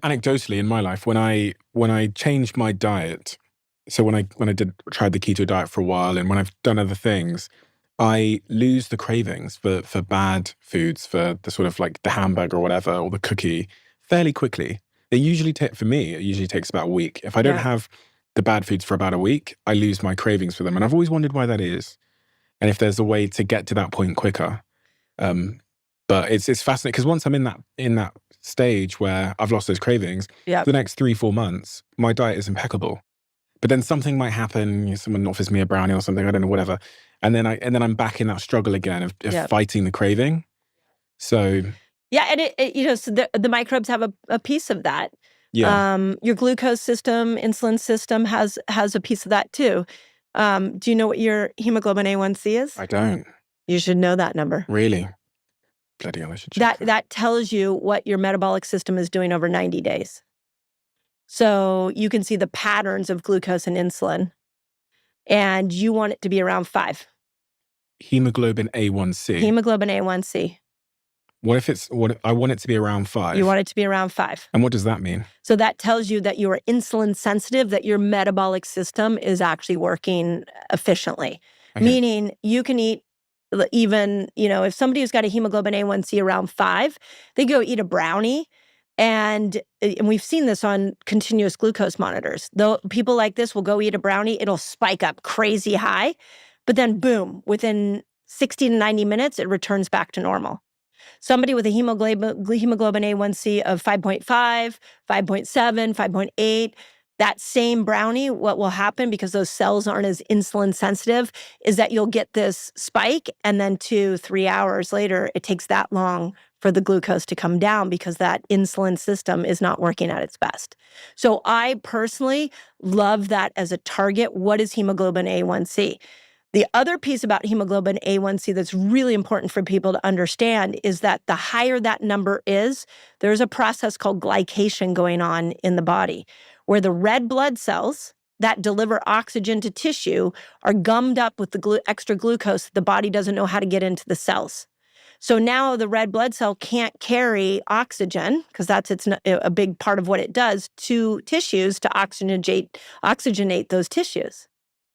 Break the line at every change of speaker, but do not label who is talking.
Anecdotally, in my life, when I changed my diet, so when I tried the keto diet for a while, and when I've done other things, I lose the cravings for bad foods, for the sort of like the hamburger or whatever, or the cookie, fairly quickly. For me, it usually takes about a week. If I don't
Yeah.
have the bad foods for about a week, I lose my cravings for them. And I've always wondered why that is. And if there's a way to get to that point quicker. Um, but it's fascinating because once I'm in that stage where I've lost those cravings,
Yeah.
for the next 3-4 months, my diet is impeccable. But then something might happen. Someone offers me a brownie or something. I don't know, whatever. And then I'm back in that struggle again of
Yeah.
fighting the craving. So
Yeah, and so the microbes have a piece of that.
yeah,
Your glucose system, insulin system has a piece of that too. Do you know what your hemoglobin A1C is?
I don't
You should know that number.
really. Bloody hell, I should check that.
That tells you what your metabolic system is doing over 90 days. So you can see the patterns of glucose and insulin, and you want it to be around 5.
Hemoglobin A1C.
Hemoglobin A1C.
What I want it to be around 5?
You want it to be around 5.
And what does that mean?
So that tells you that you are insulin sensitive, that your metabolic system is actually working efficiently.
Okay.
Meaning you can eat even, if somebody who's got a hemoglobin A1C around 5, they go eat a brownie. And we've seen this on continuous glucose monitors. Though people like this will go eat a brownie, it'll spike up crazy high, but then boom, within 60 to 90 minutes, it returns back to normal. Somebody with a hemoglobin A1C of 5.5, 5.7, 5.8, that same brownie, what will happen because those cells aren't as insulin sensitive is that you'll get this spike, and then 2-3 hours later, it takes that long for the glucose to come down because that insulin system is not working at its best. So I personally love that as a target. What is hemoglobin A1C? The other piece about hemoglobin A1C that's really important for people to understand is that the higher that number is, there's a process called glycation going on in the body, where the red blood cells that deliver oxygen to tissue are gummed up with the extra glucose that the body doesn't know how to get into the cells. So now the red blood cell can't carry oxygen, because that's a big part of what it does, to tissues to oxygenate those tissues.